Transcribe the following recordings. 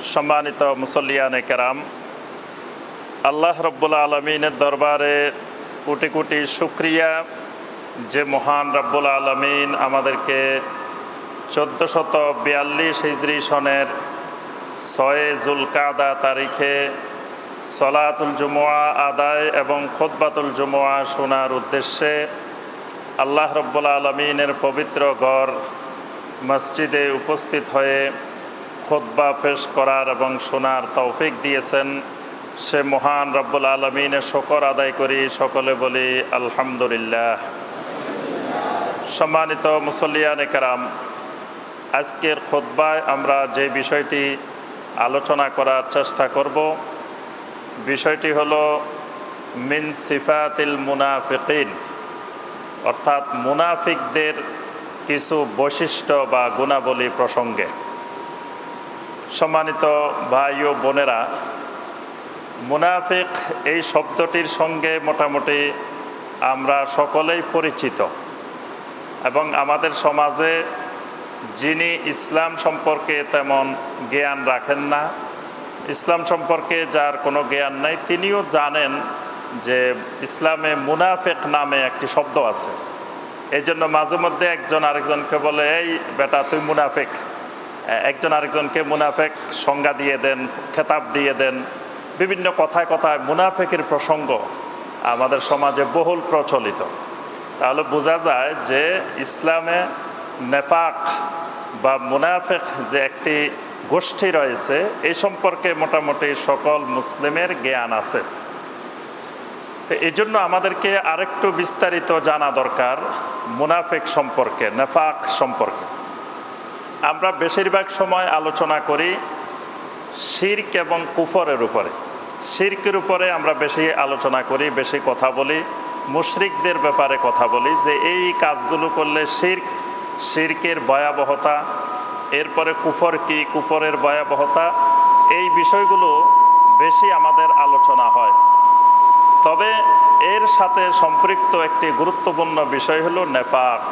সম্মানিত মুসল্লিয়ানে কেরাম, আল্লাহ রব্বুল আলমিনের দরবারে কোটি কোটি শুকরিয়া যে মহান রব্বুল আলমিন আমাদেরকে 1442 হিজরি সনের 6 জুলকাদা তারিখে সলাতুল জুমুয়া আদায় এবং খুতবাতুল জুমুয়া শোনার উদ্দেশ্যে আল্লাহ রব্বুল আলমিনের পবিত্র ঘর মসজিদে উপস্থিত হয়ে খুতবা পেশ করার এবং শোনার তৌফিক দিয়েছেন। সে মহান রব্বুল আলমিনের শুকর আদায় করি, সকলে বলি আলহামদুলিল্লাহ। সম্মানিত মুসল্লিয়ানে কেরাম, আজকের খুতবায় আমরা যে বিষয়টি আলোচনা করার চেষ্টা করব, বিষয়টি হলো মিন সিফাতিল মুনাফিকিন, অর্থাৎ মুনাফিকদের কিছু বৈশিষ্ট্য বা গুণাবলী প্রসঙ্গে। সম্মানিত ভাই ও বোনেরা, মুনাফিক এই শব্দটির সঙ্গে মোটামুটি আমরা সকলেই পরিচিত এবং আমাদের সমাজে যিনি ইসলাম সম্পর্কে তেমন জ্ঞান রাখেন না, ইসলাম সম্পর্কে যার কোনো জ্ঞান নাই, তিনিও জানেন যে ইসলামে মুনাফিক নামে একটি শব্দ আছে। এই জন্য মাঝে মধ্যে একজন আরেকজনকে বলে, এই বেটা তুই মুনাফিক, একজন আরেকজনকে মুনাফিক সংজ্ঞা দিয়ে দেন, খেতাব দিয়ে দেন। বিভিন্ন কথায় কথায় মুনাফিকের প্রসঙ্গ আমাদের সমাজে বহুল প্রচলিত। তাহলে বোঝা যায় যে ইসলামে নেফাক বা মুনাফিক যে একটি গোষ্ঠী রয়েছে, এই সম্পর্কে মোটামুটি সকল মুসলিমের জ্ঞান আছে। তো এই জন্য আমাদেরকে আরেকটু বিস্তারিত জানা দরকার মুনাফিক সম্পর্কে, নেফাক সম্পর্কে। আমরা বেশিরভাগ সময় আলোচনা করি শিরক এবং কুফরের উপরে। শিরকের উপরে আমরা বেশি আলোচনা করি, বেশি কথা বলি, মুশরিকদের ব্যাপারে কথা বলি যে এই কাজগুলো করলে শিরকের ভয়াবহতা, এরপরে কুফর কি, কুফরের ভয়াবহতা, এই বিষয়গুলো বেশি আমাদের আলোচনা হয়। তবে এর সাথে সম্পৃক্ত একটি গুরুত্বপূর্ণ বিষয় হলো নেফাক।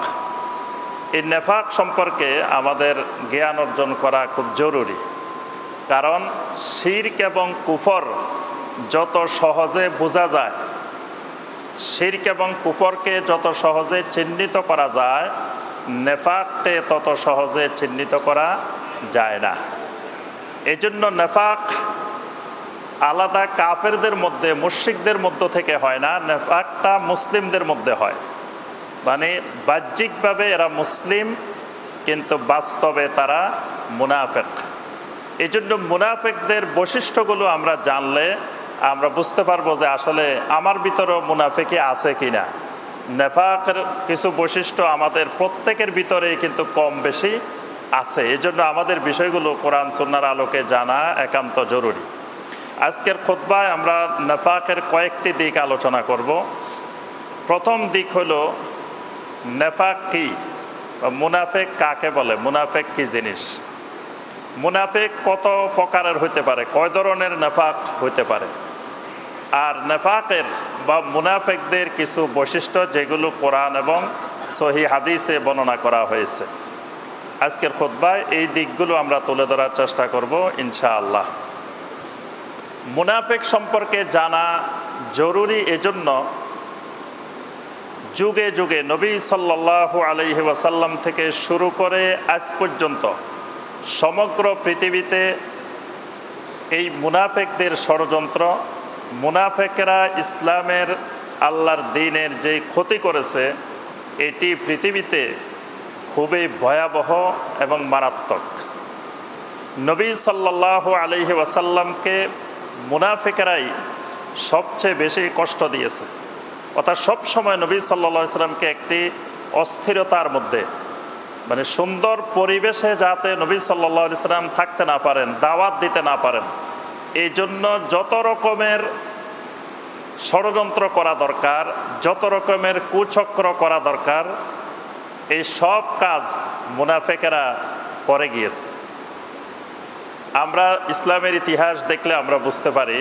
এই নেফাক সম্পর্কে আমাদের জ্ঞান অর্জন করা খুব জরুরি, কারণ শিরক এবং কুফর যত সহজে বোঝা যায়, শিরক এবং কুফরকে যত সহজে চিহ্নিত করা যায়, নেফাককে তত সহজে চিহ্নিত করা যায় না। এই জন্য নেফাক আলাদা কাফেরদের মধ্যে, মুশরিকদের মধ্য থেকে হয় না, নেফাকটা মুসলিমদের মধ্যে হয়। মানে বাহ্যিকভাবে এরা মুসলিম, কিন্তু বাস্তবে তারা মুনাফিক। এই জন্য মুনাফিকদের বৈশিষ্ট্যগুলো আমরা জানলে আমরা বুঝতে পারবো যে আসলে আমার ভিতরেও মুনাফিকি আছে কিনা। নেফাকের কিছু বৈশিষ্ট্য আমাদের প্রত্যেকের ভিতরেই কিন্তু কম বেশি আছে। এই জন্য আমাদের বিষয়গুলো কোরআন সুন্নাহর আলোকে জানা একান্ত জরুরি। আজকের খুতবায় আমরা নেফাকের কয়েকটি দিক আলোচনা করব। প্রথম দিক হলো নেফাক কি, মুনাফিক কাকে বলে, মুনাফিক কি জিনিস, মুনাফিক কত প্রকারের হইতে পারে, কয় ধরনের নেফাক হইতে পারে, আর নেফাকের বা মুনাফিকদের কিছু বৈশিষ্ট্য যেগুলো কোরআন এবং সহি হাদিসে বর্ণনা করা হয়েছে। আজকের খুতবায় এই দিকগুলো আমরা তুলে ধরার চেষ্টা করব ইনশাআল্লাহ। মুনাফিক সম্পর্কে জানা জরুরি এজন্য যুগে যুগে নবী সাল্লাল্লাহু আলাইহি ওয়াসাল্লাম থেকে শুরু করে আজ পর্যন্ত সমগ্র পৃথিবীতে এই মুনাফিকদের ষড়যন্ত্র, মুনাফিকরা ইসলামের, আল্লাহর দ্বীনের যে ক্ষতি করেছে, এটি পৃথিবীতে খুবই ভয়াবহ এবং মারাত্মক। নবী সাল্লাল্লাহু আলাইহি ওয়াসাল্লামকে মুনাফিকরাই সবচেয়ে বেশি কষ্ট দিয়েছে। অর্থাৎ সবসময় নবী সাল্লাল্লাহু আলাইহি ওয়াসাল্লামকে একটি অস্থিরতার মধ্যে, মানে সুন্দর পরিবেশে যাতে নবী সাল্লাল্লাহু আলাইহি ওয়াসাল্লাম থাকতে না পারেন, দাওয়াত দিতে না পারেন, এই জন্য যত রকমের ষড়যন্ত্র করা দরকার, যত রকমের কুচক্র করা দরকার, এই সব কাজ মুনাফিকেরা করে গিয়েছে। আমরা ইসলামের ইতিহাস দেখলে আমরা বুঝতে পারি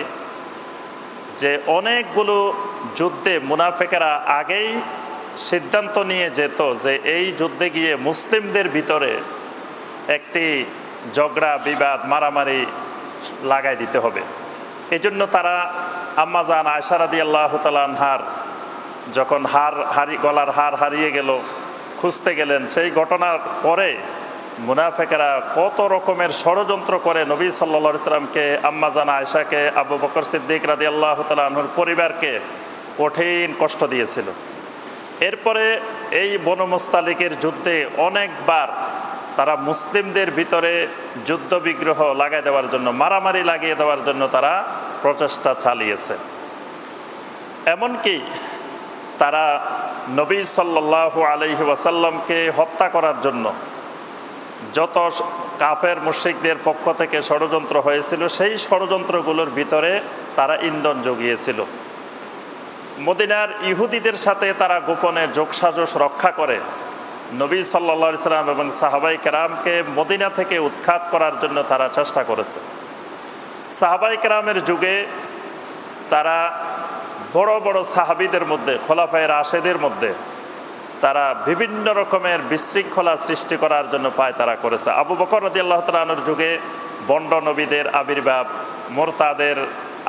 যে অনেকগুলো যুদ্ধে মুনাফিকেরা আগেই সিদ্ধান্ত নিয়ে যেত যে এই যুদ্ধে গিয়ে মুসলিমদের ভিতরে একটি ঝগড়া, বিবাদ, মারামারি লাগাই দিতে হবে। এই জন্য তারা আম্মা জান আয়েশা রাদিয়াল্লাহু তাআলা আনহার যখন গলার হার হারিয়ে গেল, খুঁজতে গেলেন, সেই ঘটনার পরে মুনাফেকেরা কত রকমের ষড়যন্ত্র করে নবী সাল্লাল্লাহু আলাইহি সাল্লামকে, আম্মা জান আয়েশাকে, আবু বকর সিদ্দিক রাদিয়াল্লাহু তাআলা আনহুর পরিবারকে কঠিন কষ্ট দিয়েছিল। এরপরে এই বনু মুস্তালিকের যুদ্ধে অনেকবার তারা মুসলিমদের ভিতরে যুদ্ধ বিগ্রহ লাগাই দেওয়ার জন্য, মারামারি লাগিয়ে দেওয়ার জন্য তারা প্রচেষ্টা চালিয়েছে। এমনকি তারা নবী সাল্লাল্লাহু আলাইহি ওয়াসাল্লামকে হত্যা করার জন্য যত কাফের মুশরিকদের পক্ষ থেকে ষড়যন্ত্র হয়েছিল, সেই ষড়যন্ত্রগুলোর ভিতরে তারা ইন্ধন জুগিয়েছিল। মদিনার ইহুদিদের সাথে তারা গোপনে যোগসাজশ রক্ষা করে নবী সাল্লাল্লাহু আলাইহি সাল্লাম এবং সাহাবাই কেরামকে মদিনা থেকে উৎখাত করার জন্য তারা চেষ্টা করেছে। সাহাবাই কেরামের যুগে তারা বড় বড় সাহাবীদের মধ্যে, খোলাফায়ে রাশেদের মধ্যে তারা বিভিন্ন রকমের বিশৃঙ্খলা সৃষ্টি করার জন্য পায়তারা করেছে। আবু বকর রাদিয়াল্লাহু তাআলা আনহুর যুগে বন্ড নবীদের আবির্ভাব, মুরতাদের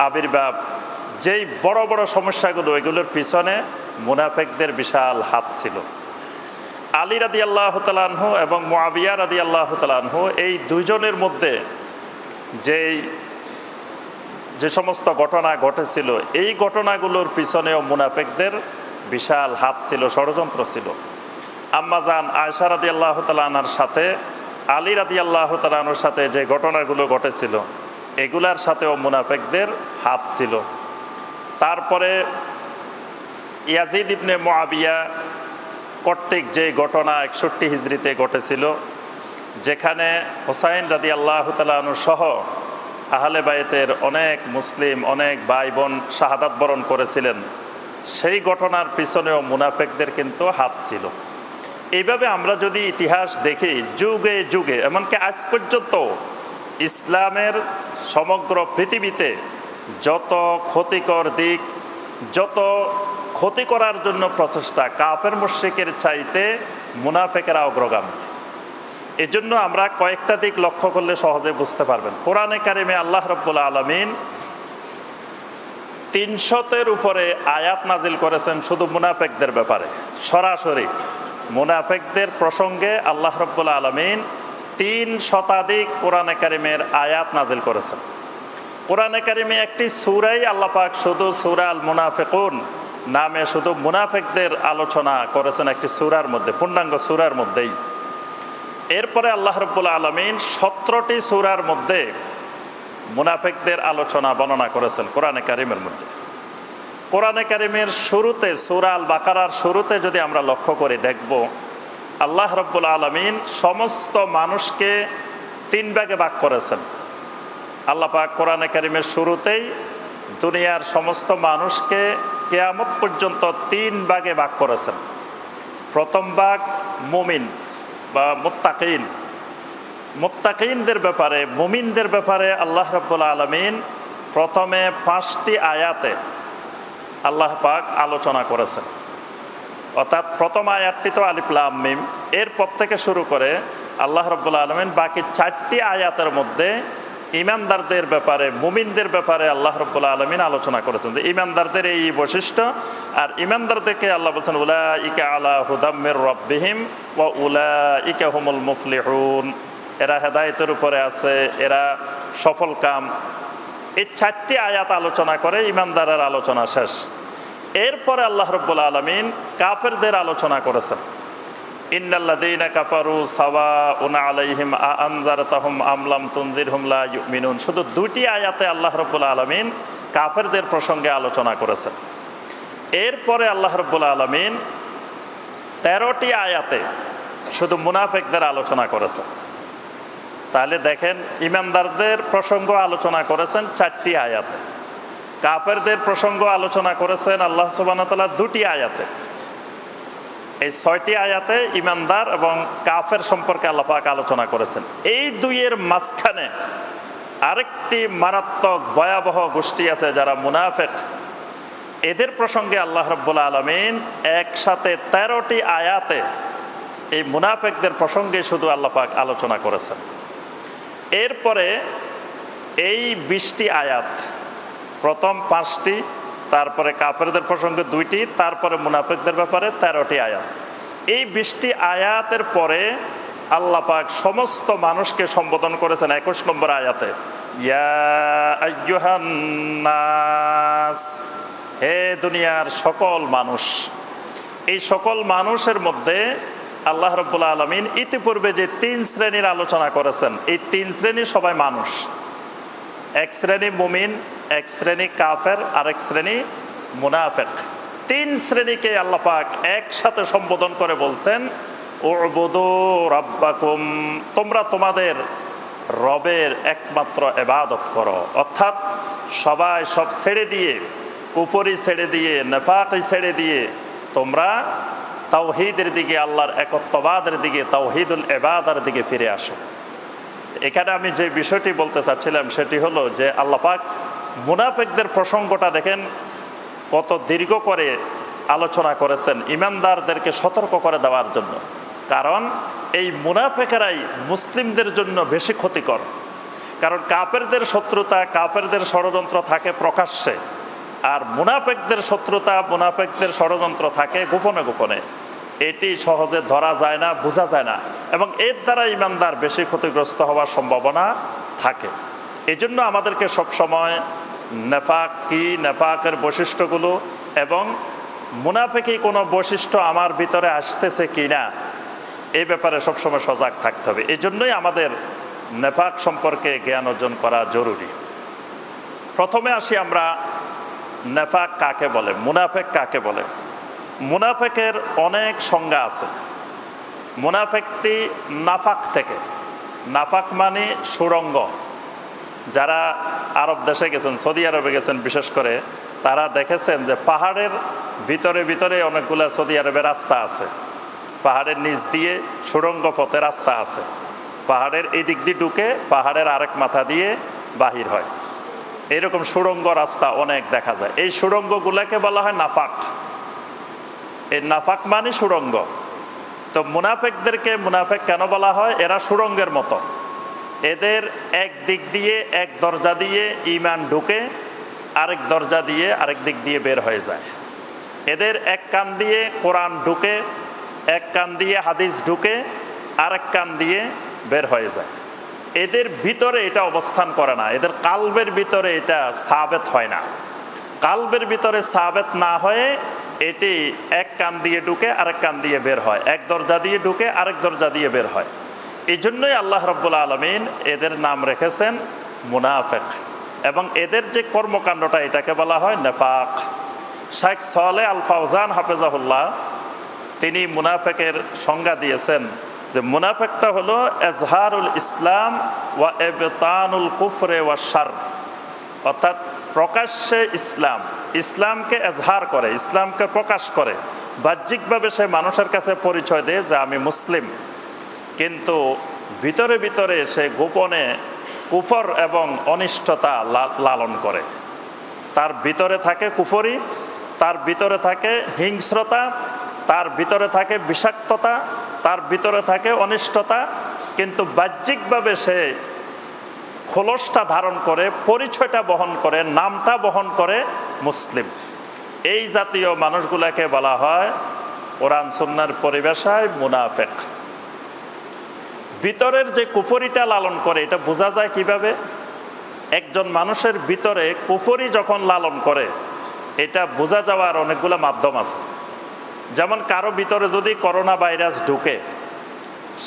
আবির্ভাব, যেই বড় বড় সমস্যাগুলো, এগুলোর পিছনে মুনাফিকদের বিশাল হাত ছিল। আলী রাদিয়াল্লাহু তাআলা আনহু এবং মুআবিয়া রাদিয়াল্লাহু তাআলা আনহু, এই দুইজনের মধ্যে যে সমস্ত ঘটনা ঘটেছিল, এই ঘটনাগুলোর পিছনেও মুনাফিকদের বিশাল হাত ছিল, ষড়যন্ত্র ছিল। আম্মা জান আয়েশা রাদিয়াল্লাহু তাআলা আনহার সাথে আলী রাদিয়াল্লাহু তাআলা আনহুর সাথে যে ঘটনাগুলো ঘটেছিল, এগুলার সাথেও মুনাফিকদের হাত ছিল। তারপরে ইয়াজিদ ইবনে মুআবিয়া কর্তৃক যে ঘটনা 61 হিজরিতে ঘটেছিল, যেখানে হুসাইন রাদিয়াল্লাহু তাআলা আনহু সহ আহলে বাইতের অনেক মুসলিম, অনেক ভাই বোন শাহাদাত বরণ করেছিলেন, সেই ঘটনার পিছনেও মুনাফিকদের কিন্তু হাত ছিল। এইভাবে আমরা যদি ইতিহাস দেখি, যুগে যুগে, এমনকি আজ পর্যন্ত ইসলামের সমগ্র পৃথিবীতে যত ক্ষতিকর দিক, যত ক্ষতি করার জন্য প্রচেষ্টা, কাফের মুশরিকের চাইতে মুনাফিকেরা অগ্রগামী। এজন্য আমরা কয়েকটা দিক লক্ষ্য করলে সহজে বুঝতে পারবেন। কোরআনে কারিমে আল্লাহ রাব্বুল আলামিন 300-এর উপরে আয়াত নাজিল করেছেন শুধু মুনাফিকদের ব্যাপারে। সরাসরি মুনাফিকদের প্রসঙ্গে আল্লাহ রাব্বুল আলামিন 3 শতাধিক কোরআনে কারিমের আয়াত নাজিল করেছেন। কোরআনে কারিমে একটি সূরাই আল্লাহ পাক শুধু সূরা আল মুনাফিকুন নামে শুধু মুনাফিকদের আলোচনা করেছেন একটি সূরার মধ্যে, পূর্ণাঙ্গ সূরার মধ্যেই। এরপরে আল্লাহ রাব্বুল আলামিন 17টি সূরার মধ্যে মুনাফিকদের আলোচনা বর্ণনা করেছেন কোরআনে কারিমের মধ্যে। কোরআনে কারিমের শুরুতে, সূরা আল বাকারার শুরুতে যদি আমরা লক্ষ্য করে দেখব, আল্লাহ রাব্বুল আলামিন সমস্ত মানুষকে 3 ভাগে ভাগ করেছেন। আল্লাহ পাক কোরআনে কারিমের শুরুতেই দুনিয়ার সমস্ত মানুষকে কিয়ামত পর্যন্ত 3 ভাগে ভাগ করেছেন। প্রথম ভাগ মুমিন বা মুত্তাকিন। মুত্তাকিনদের ব্যাপারে, মুমিনদের ব্যাপারে আল্লাহ রাব্বুল আলামিন প্রথমে 5টি আয়াতে আল্লাহ পাক আলোচনা করেছেন। অর্থাৎ প্রথম আয়াতটি তো আলিফ লাম মিম, এরপর থেকে শুরু করে আল্লাহ রাব্বুল আলামিন বাকি 4টি আয়াতের মধ্যে ইমানদারদের ব্যাপারে, মুমিনদের ব্যাপারে আল্লাহ রাব্বুল আলামিন আলোচনা করেছেন যে ইমানদারদের এই বৈশিষ্ট্য। আর ইমানদারদেরকে আল্লাহ বলছেন উলাইকা আলা হুদাম মির রাব্বিহিম ওয়া উলাইকা হুমুল মুফলিহুন, এরা হেদায়েতের উপরে আছে, এরা সফল কাম। এই 4টি আয়াত আলোচনা করে ইমানদারের আলোচনা শেষ। এরপরে আল্লাহ রাব্বুল আলামিন কাফেরদের আলোচনা করেছেন। ইন্নাল্লাযীনা কাফারু সাওয়াউন আলাইহিম আ আনজারতাহুম আম লাম তুনজিরহুম লা ইউমিনুন। শুধু 2টি আয়াতে আল্লাহ রাব্বুল আলামিন কাফেরদের প্রসঙ্গে আলোচনা করেছেন। এরপরে আল্লাহ রাব্বুল আলামিন 13টি আয়াতে শুধু মুনাফিকদের আলোচনা করেছেন। তাহলে দেখেন, ইমানদারদের প্রসঙ্গ আলোচনা করেছেন 4টি আয়াতে, কাফেরদের প্রসঙ্গ আলোচনা করেছেন আল্লাহ সুবহানাহু ওয়া তাআলা 2টি আয়াতে। এই 6টি আয়াতে ইমানদার এবং কাফের সম্পর্কে আল্লাহ পাক আলোচনা করেছেন। এই দুইয়ের মাঝখানে আরেকটি মারাত্মক ভয়াবহ গোষ্ঠী আছে যারা মুনাফিক। এদের প্রসঙ্গে আল্লাহ রাব্বুল আলামিন একসাথে 13টি আয়াতে এই মুনাফিকদের প্রসঙ্গে শুধু আল্লাহ পাক আলোচনা করেছেন। এরপরে এই 20টি আয়াত, প্রথম 5টি, তারপরে কাফেরদের প্রসঙ্গে 2টি, তারপরে মুনাফিকদের ব্যাপারে 13টি আয়াত। এই 20টি আয়াতের পরে আল্লাহ পাক সমস্ত মানুষকে সম্বোধন করেছেন 21 নম্বর আয়াতে, ইয়া আইয়ুহান নাস, হে দুনিয়ার সকল মানুষ। এই সকল মানুষের মধ্যে আল্লাহ রাব্বুল আলামিন ইতিপূর্বে যে 3 শ্রেণীর আলোচনা করেছেন, এই 3 শ্রেণী সবাই মানুষ। এক শ্রেণী মুমিন, এক শ্রেণী কাফের, আরেক শ্রেণী মুনাফিক। 3 শ্রেণীকে আল্লাহ পাক একসাথে সম্বোধন করে বলছেন, উবুদু রাব্বাকুম, তোমরা তোমাদের রবের একমাত্র ইবাদত করো। অর্থাৎ সবাই সব ছেড়ে দিয়ে, কুফরি ছেড়ে দিয়ে, নেফাকি ছেড়ে দিয়ে তোমরা তাওহীদের দিকে, আল্লাহর একত্ববাদের দিকে, তাওহীদুল ইবাদার দিকে ফিরে আসো। এখানে আমি যে বিষয়টি বলতে চাচ্ছিলাম সেটি হলো যে আল্লাহ পাক মুনাফিকদের প্রসঙ্গটা দেখেন কত দীর্ঘ করে আলোচনা করেছেন ঈমানদারদেরকে সতর্ক করে দেওয়ার জন্য। কারণ এই মুনাফিকেরাই মুসলিমদের জন্য বেশি ক্ষতিকর। কারণ কাফেরদের শত্রুতা, কাফেরদের ষড়যন্ত্র থাকে প্রকাশ্যে, আর মুনাফিকদের শত্রুতা, মুনাফিকদের ষড়যন্ত্র থাকে গোপনে গোপনে। এটি সহজে ধরা যায় না, বোঝা যায় না, এবং এর দ্বারা ঈমানদার বেশি ক্ষতিগ্রস্ত হওয়ার সম্ভাবনা থাকে। এই জন্য আমাদেরকে সবসময় নেফাক কি, নেফাকের বৈশিষ্ট্যগুলো এবং মুনাফিকি কোনো বৈশিষ্ট্য আমার ভিতরে আসতেছে কি না, এই ব্যাপারে সবসময় সজাগ থাকতে হবে। এই জন্যই আমাদের নেফাক সম্পর্কে জ্ঞান অর্জন করা জরুরি। প্রথমে আসি আমরা, নেফাক কাকে বলে, মুনাফিক কাকে বলে। মুনাফিকের অনেক সংজ্ঞা আছে। মুনাফিকটি নাফাক থেকে, নাফাক মানে সুড়ঙ্গ। যারা আরব দেশে গেছেন, সৌদি আরবে গেছেন বিশেষ করে, তারা দেখেছেন যে পাহাড়ের ভিতরে ভিতরে অনেকগুলো সৌদি আরবের রাস্তা আছে। পাহাড়ের নিচ দিয়ে সুড়ঙ্গ পথে রাস্তা আছে। পাহাড়ের এই দিক দিয়ে ঢুকে পাহাড়ের আরেক মাথা দিয়ে বাহির হয়। এরকম সুড়ঙ্গ রাস্তা অনেক দেখা যায়। এই সুড়ঙ্গগুলোকে বলা হয় নাফাক। এই নাফাক মানে সুড়ঙ্গ। তো মুনাফিকদেরকে মুনাফিক কেন বলা হয়? এরা সুড়ঙ্গের মতো। এদের এক দিক দিয়ে, এক দরজা দিয়ে ঈমান ঢুকে, আরেক দরজা দিয়ে আরেক দিক দিয়ে বের হয়ে যায়। এদের এক কান দিয়ে কোরআন ঢুকে, এক কান দিয়ে হাদিস ঢুকে, আরেক কান দিয়ে বের হয়ে যায়। এদের ভিতরে এটা অবস্থান করে না, এদের কালবের ভিতরে এটা সাবেত হয় না। কালবের ভিতরে সাবেত না হয়ে এটি এক কান দিয়ে ঢুকে আরেক কান দিয়ে বের হয়, এক দরজা দিয়ে ঢুকে আরেক দরজা দিয়ে বের হয়। এই জন্যই আল্লাহ রাব্বুল আলামিন এদের নাম রেখেছেন মুনাফিক, এবং এদের যে কর্মকাণ্ডটা এটাকে বলা হয় নেফাক। শেখ সালেহ আল ফাওজান হাফেজাহুল্লাহ তিনি মুনাফিকের সংজ্ঞা দিয়েছেন যে মুনাফিকটা হলো এজহারুল ইসলাম ওয়া ইবতানুল কুফরে ওয়া শার, অর্থাৎ প্রকাশ্যে ইসলাম, ইসলামকে এজহার করে, ইসলামকে প্রকাশ করে, বাহ্যিকভাবে সে মানুষের কাছে পরিচয় দেয় যে আমি মুসলিম, কিন্তু ভিতরে ভিতরে সে গোপনে কুফর এবং অনিষ্টতা লালন করে। তার ভিতরে থাকে কুফরি, তার ভিতরে থাকে হিংস্রতা, তার ভিতরে থাকে বিষাক্ততা, তার ভিতরে থাকে অনিষ্টতা, কিন্তু বাহ্যিকভাবে সে খোলসটা ধারণ করে, পরিচয়টা বহন করে, নামটা বহন করে মুসলিম। এই জাতীয় মানুষগুলাকে বলা হয় কোরআন সুন্নাহর পরিভাষায় মুনাফিক। ভিতরের যে কুফরিটা লালন করে এটা বোঝা যায় কিভাবে? একজন মানুষের ভিতরে কুফরি যখন লালন করে এটা বোঝা যাওয়ার অনেকগুলো মাধ্যম আছে। যেমন কারো ভিতরে যদি করোনা ভাইরাস ঢুকে,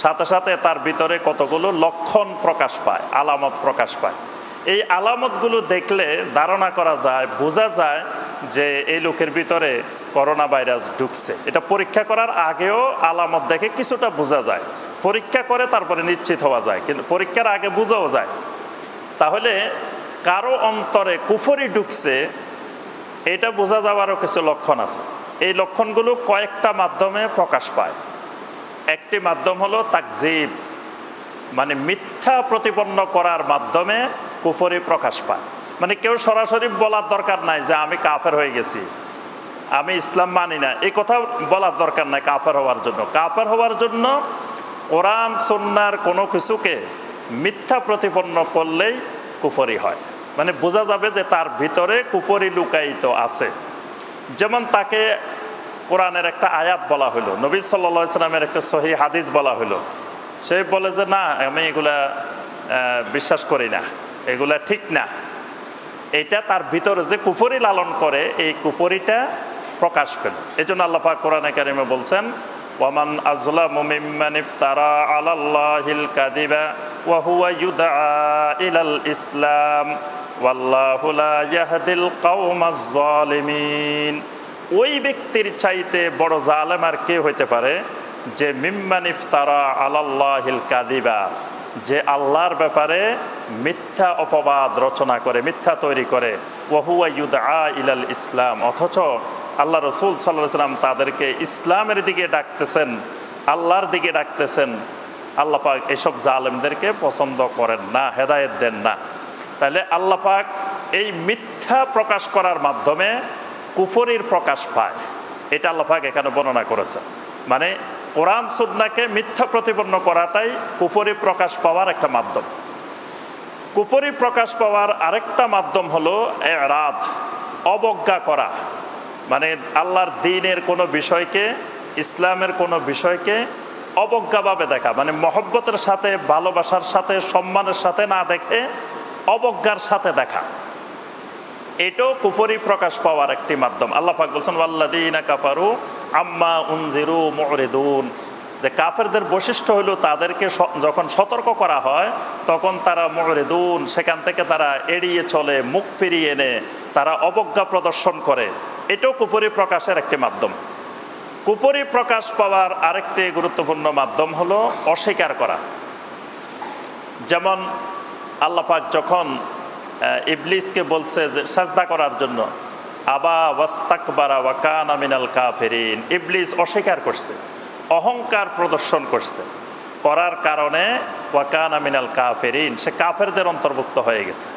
সাথে সাথে তার ভিতরে কতগুলো লক্ষণ প্রকাশ পায়, আলামত প্রকাশ পায়। এই আলামতগুলো দেখলে ধারণা করা যায়, বোঝা যায় যে এই লোকের ভিতরে করোনা ভাইরাস ঢুকছে। এটা পরীক্ষা করার আগেও আলামত দেখে কিছুটা বোঝা যায়, পরীক্ষা করে তারপরে নিশ্চিত হওয়া যায়, কিন্তু পরীক্ষার আগে বোঝাও যায়। তাহলে কারো অন্তরে কুফরি ঢুকছে এটা বোঝা যাওয়ারও কিছু লক্ষণ আছে। এই লক্ষণগুলো কয়েকটা মাধ্যমে প্রকাশ পায়। একটি মাধ্যম হলো তাকযীব, মানে মিথ্যা প্রতিপন্ন করার মাধ্যমে কুফরি প্রকাশ পায়। মানে কেউ সরাসরি বলার দরকার নাই যে আমি কাফের হয়ে গেছি, আমি ইসলাম মানি না, এই কথা বলার দরকার নাই কাফের হওয়ার জন্য। কাফের হওয়ার জন্য কোরআন সুন্নাহর কোনো কিছুকে মিথ্যা প্রতিপন্ন করলেই কুফরি হয়, মানে বোঝা যাবে যে তার ভিতরে কুফরি লুকায়িত আছে। যেমন তাকে কোরআনের একটা আয়াত বলা হলো, নবী সাল্লাল্লাহু আলাইহি সাল্লামের একটা সহিহ হাদিস বলা হলো, সে বলে যে না, আমি এগুলা বিশ্বাস করি না, এগুলা ঠিক না। এটা তার ভিতরে যে কুফরি লালন করে, এই কুফরিটা প্রকাশ পেল। এই জন্য আল্লাহ পাক কোরআনে কারিমে বলছেন, ওয়ামান আযলামু মিম্মান ইফতারা আলাল্লাহিল কাযিবা ওয়া হুয়া ইউদআ ইলাল ইসলাম ওয়াল্লাহু লা ইয়াহদিল কওমাজ যালিমিন। ওই ব্যক্তির চাইতে বড় জালেম আর কে হইতে পারে, যে মিম্মান ইফতারা আলাল্লাহিল কাযিবা, যে আল্লাহর ব্যাপারে মিথ্যা অপবাদ রচনা করে, মিথ্যা তৈরি করে, ওয়া হুয়া ইউদআ ইলাল ইসলাম, অথচ আল্লাহ রসুল সাল্লাল্লাহু আলাইহি ওয়াসাল্লাম তাদেরকে ইসলামের দিকে ডাকতেছেন, আল্লাহর দিকে ডাকতেছেন। আল্লাহ পাক এসব জালেমদেরকে পছন্দ করেন না, হেদায়েত দেন না। তাহলে আল্লাহ পাক এই মিথ্যা প্রকাশ করার মাধ্যমে কুফরির প্রকাশ পায়, এটা আল্লাহ পাক এখানে বর্ণনা করেছেন। মানে কোরআন সুন্নাহকে মিথ্যা প্রতিপন্ন করাটাই কুফরি প্রকাশ পাওয়ার একটা মাধ্যম। কুফরি প্রকাশ পাওয়ার আরেকটা মাধ্যম হলো এরাদ, অবজ্ঞা করা। মানে আল্লাহর দ্বীনের কোনো বিষয়কে, ইসলামের কোনো বিষয়কে অবজ্ঞাভাবে দেখা, মানে মহব্বতের সাথে, ভালোবাসার সাথে, সম্মানের সাথে না দেখে অবজ্ঞার সাথে দেখা, এটাও কুফরি প্রকাশ পাওয়ার একটি মাধ্যম। আল্লাহ পাক বলছেন, ওয়াল্লাযীনা কাফারু আম্মা উনজিরু মুরিদুন, যে কাফেরদের বৈশিষ্ট্য হলো তাদেরকে যখন সতর্ক করা হয় তখন তারা মুরিদুন, সেখান থেকে তারা এড়িয়ে চলে, মুখ ফিরিয়ে এনে তারা অবজ্ঞা প্রদর্শন করে। এটাও কুফরি প্রকাশের একটি মাধ্যম। কুফরি প্রকাশ পাওয়ার আরেকটি গুরুত্বপূর্ণ মাধ্যম হলো অস্বীকার করা। যেমন আল্লাহ পাক যখন ইবলিসকে বলছে সাজদা করার জন্য, আবা ওয়াস্তাকবারা ওয়া কানা মিনাল কাফিরিন, ইবলিস অস্বীকার করছে, অহংকার প্রদর্শন করছে, করার কারণে ওয়া কানা মিনাল কাফিরিন, সে কাফেরদের অন্তর্ভুক্ত হয়ে গেছে।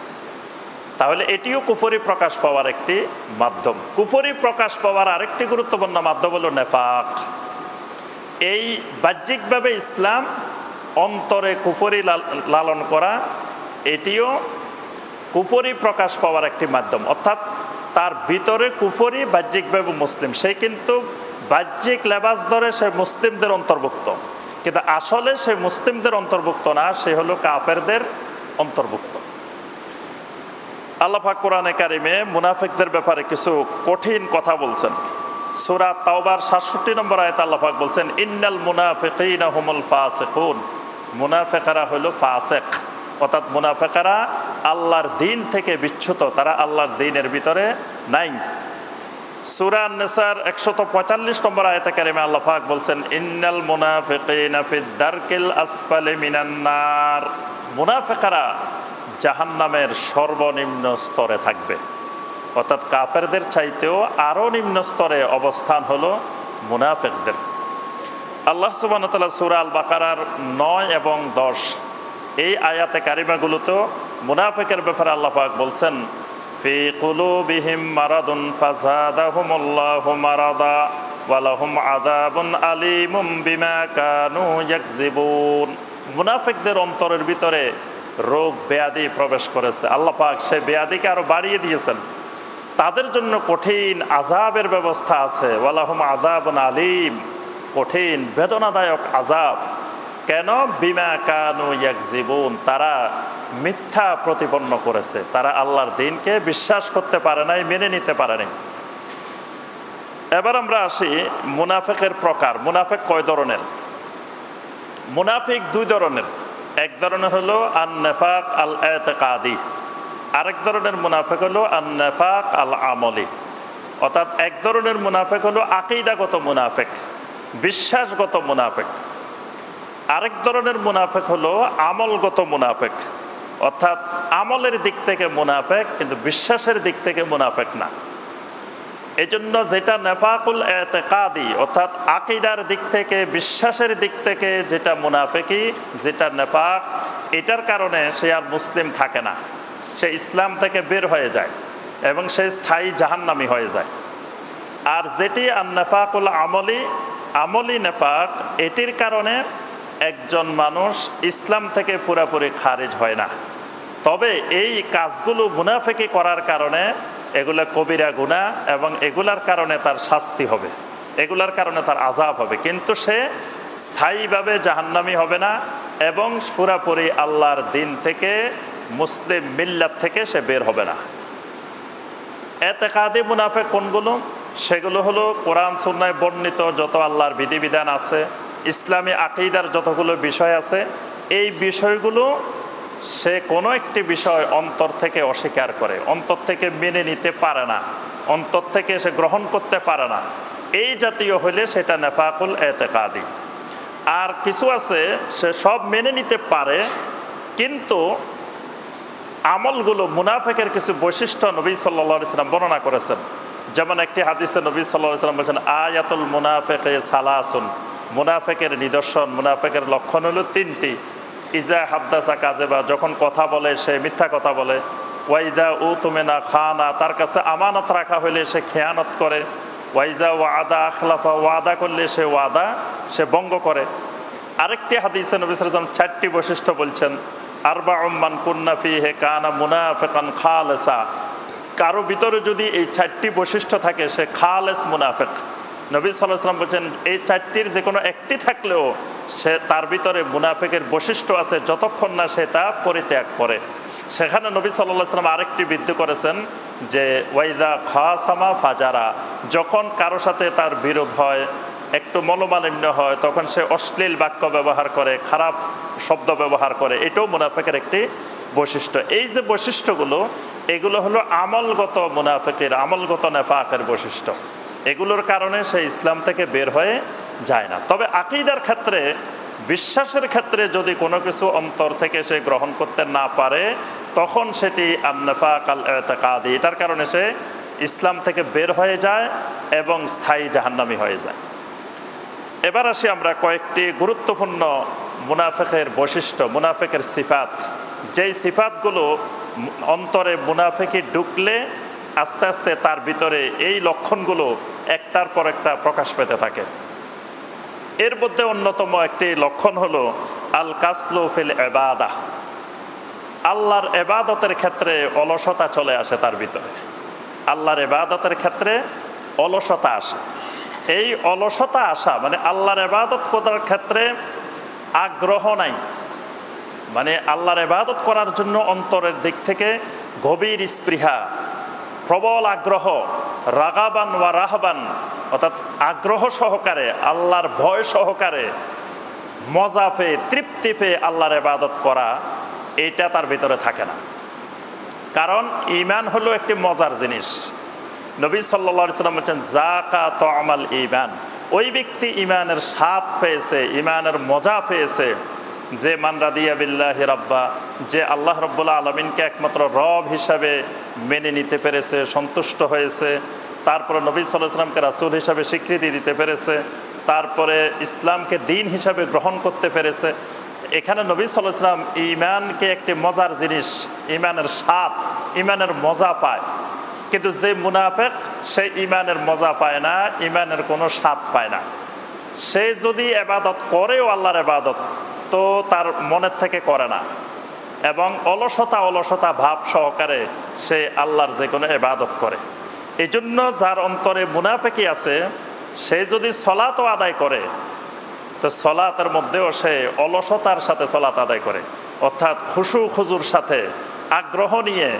তাহলে এটিও কুফরি প্রকাশ পাওয়ার একটি মাধ্যম। কুফরি প্রকাশ পাওয়ার আরেকটি গুরুত্বপূর্ণ মাধ্যম হলো নেফাক। এই বাহ্যিকভাবে ইসলাম, অন্তরে কুফরি লালন করা, এটিও কুফরি প্রকাশ পাওয়ার একটি মাধ্যম। অর্থাৎ তার ভিতরে কুফরি, বাহ্যিকভাবে মুসলিম, সে কিন্তু বাহ্যিক লেবাস ধরে সে মুসলিমদের অন্তর্ভুক্ত, কিন্তু আসলে সে মুসলিমদের অন্তর্ভুক্ত না, সে হলো কাফেরদের অন্তর্ভুক্ত। আল্লাহ পাক কোরআনে কারিমে মুনাফিকদের ব্যাপারে কিছু কঠিন কথা বলছেন। সূরা তাওবার ৬৭ নম্বর আয়াতে আল্লাহ পাক বলছেন, ইন্নাল মুনাফিকিনা হুমুল ফাসিকুন, মুনাফিকরা হলো ফাসিক, অর্থাৎ মুনাফিকরা আল্লাহর দ্বীন থেকে বিচ্যুত, তারা আল্লাহর দ্বীনের ভিতরে নাই। সূরা আন-নিসার ১৪৫ নম্বর আয়াতে কারিমে আল্লাহ পাক বলছেন, ইন্নাল মুনাফিকিনা ফিদ দারকিল আসফালি মিনান নার, মুনাফিকরা জাহান্নামের সর্বনিম্ন স্তরে থাকবে। অর্থাৎ কাফেরদের চাইতেও আরো নিম্ন স্তরে অবস্থান হলো মুনাফিকদের। আল্লাহ সুবহানাহু ওয়া তাআলা সূরা আল বাকারার ৯ এবং ১০ এই আয়াতে কারিমাগুলোতে মুনাফিকের ব্যাপারে আল্লাহ পাক বলছেন, ফি কুলুবিহিম মারাদুন ফাযাদাহুমুল্লাহু মারাদা ওয়া লাহুম আযাবুন আলীমুম বিমা কানু ইয়াকযিবুন, মুনাফিকদের অন্তরের ভিতরে রোগ ব্যাধি প্রবেশ করেছে, আল্লাহ পাক সেই ব্যাধিকে আরো বাড়িয়ে দিয়েছেন, তাদের জন্য কঠিন আযাবের ব্যবস্থা আছে। ওয়া লাহুম আযাবুন আলীম, কঠিন বেদনাদায়ক আযাব। কেন? বিমা কানু ইয়াকযিবুন, তারা মিথ্যা প্রতিপন্ন করেছে, তারা আল্লাহর দ্বীনকে বিশ্বাস করতে পারে নাই, মেনে নিতে পারে নাই। এবার আমরা আসি মুনাফিকের প্রকার। মুনাফিক কয় ধরনের? মুনাফিক দুই ধরনের। এক ধরনের হলো আন-নিফাক আল-ইতিকাদি, আরেক ধরনের মুনাফিক হলো আন-নিফাক আল-আমলি। অর্থাৎ এক ধরনের মুনাফিক হলো আকীদাগত মুনাফিক, বিশ্বাসগত মুনাফিক। আরেক ধরনের মুনাফিক হলো আমলগত মুনাফিক, অর্থাৎ আমলের দিক থেকে মুনাফিক কিন্তু বিশ্বাসের দিক থেকে মুনাফিক না। এই জন্য যেটা নেফাকুল ইতিকাদি, অর্থাৎ আকীদার দিক থেকে, বিশ্বাসের দিক থেকে যেটা মুনাফিকি, যেটা নেফাক, এটার কারণে সে আর মুসলিম থাকে না, সে ইসলাম থেকে বের হয়ে যায় এবং সে স্থায়ী জাহান্নামী হয়ে যায়। আর যেটি আন-নেফাকুল আমলি, আমলি নেফাক, এটির কারণে একজন মানুষ ইসলাম থেকে পুরোপুরি খারিজ হয় না, তবে এই কাজগুলো মুনাফিকি করার কারণে এগুলো কবিরা গুনাহ এবং এগুলার কারণে তার শাস্তি হবে, এগুলার কারণে তার আযাব হবে, কিন্তু সে স্থায়ীভাবে জাহান্নামী হবে না এবং পুরাপুরি আল্লাহর দিন থেকে, মুসলিম মিল্লাত থেকে সে বের হবে না। এতেকাদি মুনাফিক কোনগুলো? সেগুলো হলো কোরআন সুন্নায় বর্ণিত যত আল্লাহর বিধিবিধান আছে, ইসলামী আকীদার যতগুলো বিষয় আছে, এই বিষয়গুলো সে কোনো একটি বিষয় অন্তর থেকে অস্বীকার করে, অন্তর থেকে মেনে নিতে পারে না, অন্তর থেকে সে গ্রহণ করতে পারে না, এই জাতীয় হলে সেটা নেফাকুল এতেকাদি। আর কিছু আছে সে সব মেনে নিতে পারে, কিন্তু আমলগুলো, মুনাফিকের কিছু বৈশিষ্ট্য নবী সাল্লাল্লাহু আলাইহি ওয়াসাল্লাম বর্ণনা করেছেন। যেমন একটি হাদিসে নবী সাল্লাল্লাহু আলাইহি ওয়াসাল্লাম বলেছেন, আয়াতুল মুনাফিকি সালাসুন, মুনাফিকের নিদর্শন, মুনাফিকের লক্ষণ হলো তিনটি। ইজা হাদ্দাসা কাযিবা, যখন কথা বলে সে মিথ্যা কথা বলে। ওয়াইদা উতুমিনা খানা, তার কাছে আমানত রাখা হলে সে খেয়ানত করে। ওয়াইজা ওয়াদা আখলাফা, ওয়াদা করলে সে ওয়াদা সে ভঙ্গ করে। আরেকটি হাদিসে নবী সাল্লাল্লাহু আলাইহি ওয়াসাল্লাম চারটি বৈশিষ্ট্য বলছেন, আরবাউম মান কুন্না ফীহি কানা মুনাফিকান খালিসা, কারো ভিতরে যদি এই চারটি বৈশিষ্ট্য থাকে সে খালেস মুনাফিক। নবী সাল্লাল্লাহু আলাইহি ওয়াসাল্লাম বলছেন এই চারটির যে কোনো একটি থাকলেও সে তার ভিতরে মুনাফিকের বৈশিষ্ট্য আছে যতক্ষণ না সে তা পরিত্যাগ করে। সেখানে নবী সাল্লাল্লাহু আলাইহি ওয়াসাল্লাম আরেকটি বিদ্রুপ করেছেন যে ওয়াইদা খাসামা ফাজারা, যখন কারো সাথে তার বিরোধ হয়, একটু মনোমালিন্য হয়, তখন সে অশ্লীল বাক্য ব্যবহার করে, খারাপ শব্দ ব্যবহার করে, এটাও মুনাফিকের একটি বৈশিষ্ট্য। এই যে বৈশিষ্ট্যগুলো, এগুলো হলো আমলগত মুনাফিকের, আমলগত নেফাকের বৈশিষ্ট্য। এগুলোর কারণে সে ইসলাম থেকে বের হয়ে যায় না। তবে আকীদার ক্ষেত্রে, বিশ্বাসের ক্ষেত্রে যদি কোনো কিছু অন্তর থেকে সে গ্রহণ করতে না পারে, তখন সেটি আন-নিফাক আল-ইতিকাদি, এটার কারণে সে ইসলাম থেকে বের হয়ে যায় এবং স্থায়ী জাহান্নামী হয়ে যায়। এবার আসি আমরা কয়েকটি গুরুত্বপূর্ণ মুনাফিকের বৈশিষ্ট্য, মুনাফিকের সিফাত, যেই সিফাতগুলো অন্তরে মুনাফিকি ঢুকলে আস্তে আস্তে তার ভিতরে এই লক্ষণগুলো একটার পর একটা প্রকাশ পেতে থাকে। এর মধ্যে অন্যতম একটি লক্ষণ হলো আল কাসলু ফিল ইবাদাহ, আল্লাহর ইবাদতের ক্ষেত্রে অলসতা চলে আসে তার ভিতরে। আল্লাহর ইবাদতের ক্ষেত্রে অলসতা আসে। এই অলসতা আসা মানে আল্লাহর ইবাদত করার ক্ষেত্রে আগ্রহ নাই, মানে আল্লাহর ইবাদত করার জন্য অন্তরের দিক থেকে গভীর স্পৃহা, প্রবল আগ্রহ, রাগাবান ওয়া রাহবান, অর্থাৎ আগ্রহ সহকারে, আল্লাহর ভয় সহকারে, মজা পেয়ে, তৃপ্তি পেয়ে আল্লাহর ইবাদত করা, এটা তার ভিতরে থাকে না। কারণ ঈমান হলো একটি মজার জিনিস। নবী সাল্লাল্লাহু আলাইহি ওয়াসাল্লাম বলেছেন যাকা তুআমাল ঈমান, ওই ব্যক্তি ঈমানের স্বাদ পেয়েছে, ঈমানের মজা পেয়েছে, যে মান রাদিয়া বিল্লাহি রাব্বা, যে আল্লাহ রাব্বুল আলামিনকে একমাত্র রব হিসাবে মেনে নিতে পেরেছে, সন্তুষ্ট হয়েছে, তারপরে নবী সাল্লাল্লাহু আলাইহি ওয়াসাল্লামকে রাসূল হিসাবে স্বীকৃতি দিতে পেরেছে, তারপরে ইসলামকে দিন হিসাবে গ্রহণ করতে পেরেছে। এখানে নবী সাল্লাল্লাহু আলাইহি ওয়াসাল্লাম ঈমানকে একটি মজার জিনিস, ঈমানের স্বাদ, ঈমানের মজা পায়। কিন্তু যে মুনাফিক সে ঈমানের মজা পায় না, ঈমানের কোনো স্বাদ পায় না। সে যদি ইবাদত করেও আল্লাহর ইবাদত, তো তার মনের থেকে করে না এবং অলসতা ভাব সহকারে সে আল্লাহর যে কোনো ইবাদত করে। এই জন্য যার অন্তরে মুনাফিকি আছে, সে যদি সলাতও আদায় করে, তো সলাতের মধ্যেও সে অলসতার সাথে সলাত আদায় করে, অর্থাৎ খুশু খুজুর সাথে আগ্রহ নিয়ে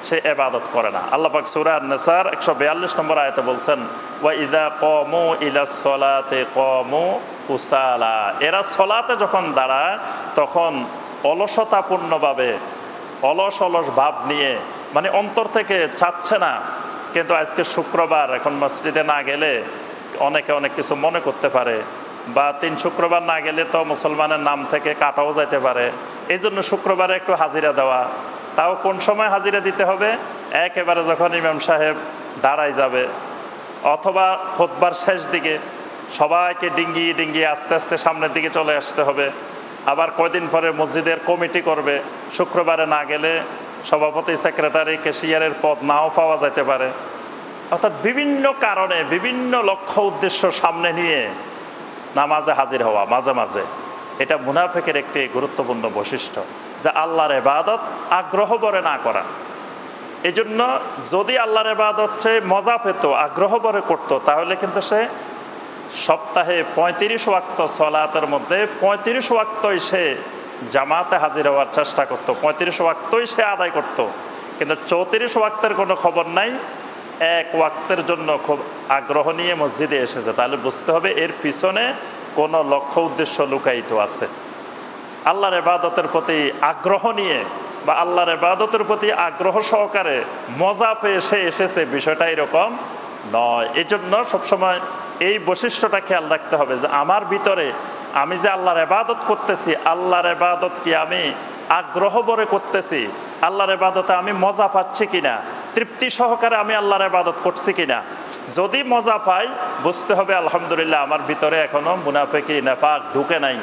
সে ইবাদত করে না। আল্লাহ পাক সূরা আন-নিসার 142 নম্বর আয়াতে বলছেন ওয়া ইযা ক্বামু ইলাস সালাতি ক্বামু কুসালা, এরা সলাতে যখন দাঁড়ায় তখন অলসতাপূর্ণভাবে, অলস ভাব নিয়ে, মানে অন্তর থেকে চাচ্ছে না। কিন্তু আজকে শুক্রবার, এখন মসজিদে না গেলে অনেকে অনেক কিছু মনে করতে পারে, বা 3 শুক্রবার না গেলে তো মুসলমানের নাম থেকে কাটাও যাইতে পারে। এই জন্য শুক্রবারে একটু হাজিরা দেওয়া, তাও কোন সময় হাজিরা দিতে হবে? একেবারে যখন ইমাম সাহেব দাঁড়াই যাবে, অথবা খুতবার শেষ দিকে সবাইকে ডিঙ্গিয়ে আস্তে আস্তে সামনের দিকে চলে আসতে হবে। আবার কয়দিন পরে মসজিদের কমিটি করবে, শুক্রবারে না গেলে সভাপতি, সেক্রেটারি, ক্যাশিয়ারের পদ নাও পাওয়া যেতে পারে। অর্থাৎ বিভিন্ন কারণে, বিভিন্ন লক্ষ্য উদ্দেশ্য সামনে নিয়ে নামাজে হাজির হওয়া মাঝে মাঝে, এটা মুনাফিকের একটি গুরুত্বপূর্ণ বৈশিষ্ট্য। যে আল্লাহর ইবাদত আগ্রহ ভরে না করা। এই জন্য যদি আল্লাহর ইবাদত সে মজা পেত, আগ্রহ ভরে করতো, তাহলে কিন্তু সে সপ্তাহে 35 ওয়াক্ত সালাতের মধ্যে 35 ওয়াক্তই সে জামাতে হাজির হওয়ার চেষ্টা করতো, 35 ওয়াক্তই সে আদায় করত। কিন্তু 34 ওয়াক্তের কোনো খবর নাই, এক ওয়াক্তের জন্য খুব আগ্রহ নিয়ে মসজিদে এসেছে। তাহলে বুঝতে হবে এর পিছনে কোনো লক্ষ্য উদ্দেশ্য লুকায়িত আছে। আল্লাহর ইবাদতের প্রতি আগ্রহ নিয়ে বা আল্লাহর ইবাদতের প্রতি আগ্রহ সহকারে মজা পেয়ে সে এসেছে, বিষয়টা এরকম নয়। এই জন্য সবসময় এই বৈশিষ্ট্যটা খেয়াল রাখতে হবে যে আমার ভিতরে আমি যে আল্লাহর ইবাদত করতেছি, আল্লাহর ইবাদত কি আমি আগ্রহ ভরে করতেছি, আল্লাহর ইবাদতে আমি মজা পাচ্ছি কিনা, তৃপ্তি সহকারে আমি আল্লাহর ইবাদত করছি কিনা। যদি মজা পাই, বুঝতে হবে আলহামদুলিল্লাহ আমার ভিতরে এখনো মুনাফিকি নেফাক ঢুকে নাই,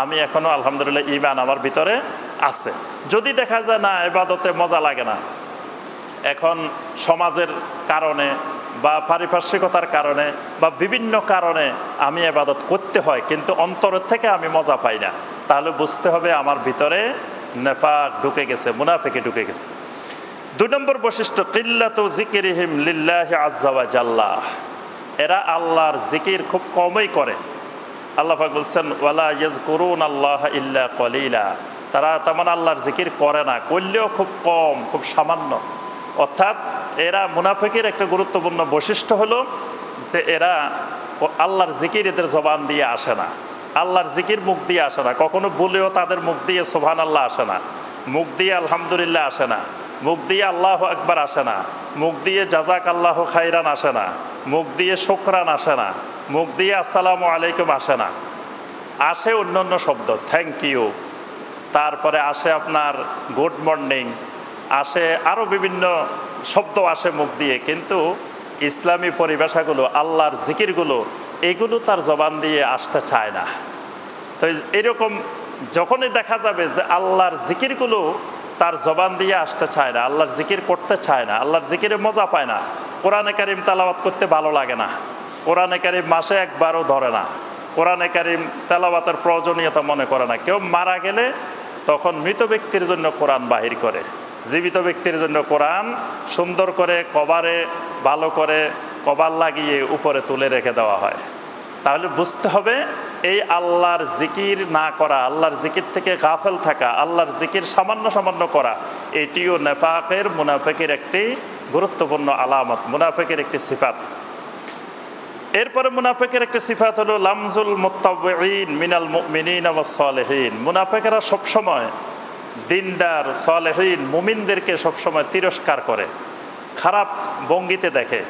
আমি এখনো আলহামদুলিল্লাহ ঈমান আমার ভিতরে আছে। যদি দেখা যায় না ইবাদতে মজা লাগে না, এখন সমাজের কারণে বা পারিপার্শ্বিকতার কারণে বা বিভিন্ন কারণে আমি ইবাদত করতে হয়, কিন্তু অন্তরের থেকে আমি মজা পাই না, তাহলে বুঝতে হবে আমার ভিতরে নেফাক ঢুকে গেছে, মুনাফিকি ঢুকে গেছে। 2 নম্বর বৈশিষ্ট্য, কিল্লাতু যিকরিহিম লিল্লাহি আযজা ওয়া জাল্লা। এরা আল্লাহর জিকির খুব কমই করে। আল্লাহ পাক বলছেন ওয়ালা ইয়াযকুরুনাল্লাহা ইল্লা কলিলা। তারা তেমন আল্লাহর জিকির করে না, করলেও খুব কম, খুব সামান্য। অর্থাৎ এরা মুনাফিকের একটা গুরুত্বপূর্ণ বৈশিষ্ট্য হলো যে এরা আল্লাহর জিকির এদের জবান দিয়ে আসে না, আল্লাহর জিকির মুখ দিয়ে আসে না, কখনো বলেও তাদের মুখ দিয়ে সুবহানাল্লাহ আসে না, মুখ দিয়ে আলহামদুলিল্লাহ আসে না, মুখ দিয়ে আল্লাহু আকবার আসে না, মুখ দিয়ে জাযাকাল্লাহু খাইরান আসে না, মুখ দিয়ে শুকরান আসে না, মুখ দিয়ে আসসালামু আলাইকুম আসে না। আসে অন্যান্য শব্দ, থ্যাংক ইউ, তারপরে আসে আপনার গুড মর্নিং, আসে আরও বিভিন্ন শব্দ আসে মুখ দিয়ে, কিন্তু ইসলামী পরিভাষাগুলো, আল্লাহর জিকিরগুলো, এগুলো তার জবান দিয়ে আসতে চায় না। তো এরকম যখনই দেখা যাবে যে আল্লাহর জিকিরগুলো তার জবান দিয়ে আসতে চায় না, আল্লাহর জিকির করতে চায় না, আল্লাহর জিকিরে মজা পায় না, কোরআনে কারিম তেলাওয়াত করতে ভালো লাগে না, কোরআনে কারিম মাসে একবারও ধরে না, কোরআনে কারিম তেলাওয়াতের প্রয়োজনীয়তা মনে করে না। কেউ মারা গেলে তখন মৃত ব্যক্তির জন্য কোরআন বাহির করে, জীবিত ব্যক্তির জন্য কোরআন সুন্দর করে কভারে ভালো করে কভার লাগিয়ে উপরে তুলে রেখে দেওয়া হয়। তাহলে বুঝতে হবে এই আল্লাহর জিকির না করা, আল্লাহর জিকির থেকে গাফেল থাকা, আল্লাহর জিকির সামান্য সামান্য করা, এটিও নেফাকের, মুনাফিকের একটি গুরুত্বপূর্ণ আলামত, মুনাফিকের একটি সিফাত। এরপরে মুনাফিকের একটি সিফাত হলো লামজুল মুত্তাবিঈন মিনাল মুমিনিন ওয়াস সালিহিন। মুনাফিকেরা সবসময় দিনদার, সালেহীন, মুমিনদেরকে সবসময় তিরস্কার করে, খারাপ ভঙ্গিতে দেখে,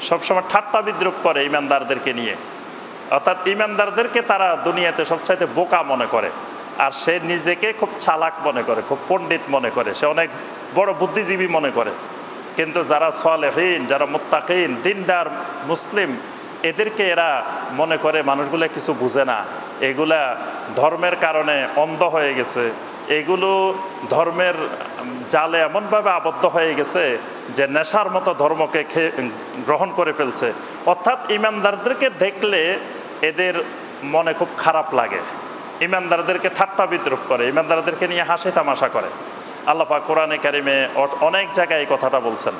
সবসময় ঠাট্টা বিদ্রুপ করে ইমানদারদেরকে নিয়ে। অর্থাৎ ইমানদারদেরকে তারা দুনিয়াতে সবচাইতে বোকা মনে করে, আর সে নিজেকে খুব চালাক মনে করে, খুব পণ্ডিত মনে করে, সে অনেক বড় বুদ্ধিজীবী মনে করে। কিন্তু যারা সালেহীন, যারা মুত্তাকিন, দিনদার মুসলিম, এদেরকে এরা মনে করে মানুষগুলো কিছু বুঝে না, এগুলা ধর্মের কারণে অন্ধ হয়ে গেছে, এগুলো ধর্মের জালে এমনভাবে আবদ্ধ হয়ে গেছে যে নেশার মতো ধর্মকে গ্রহণ করে ফেলছে। অর্থাৎ ইমানদারদেরকে দেখলে এদের মনে খুব খারাপ লাগে, ইমানদারদেরকে ঠাট্টা বিদ্রুপ করে, ইমানদারদেরকে নিয়ে হাসি তামাশা করে। আল্লাহ পাক কোরআনে কারিমে অনেক জায়গায় এই কথাটা বলছেন।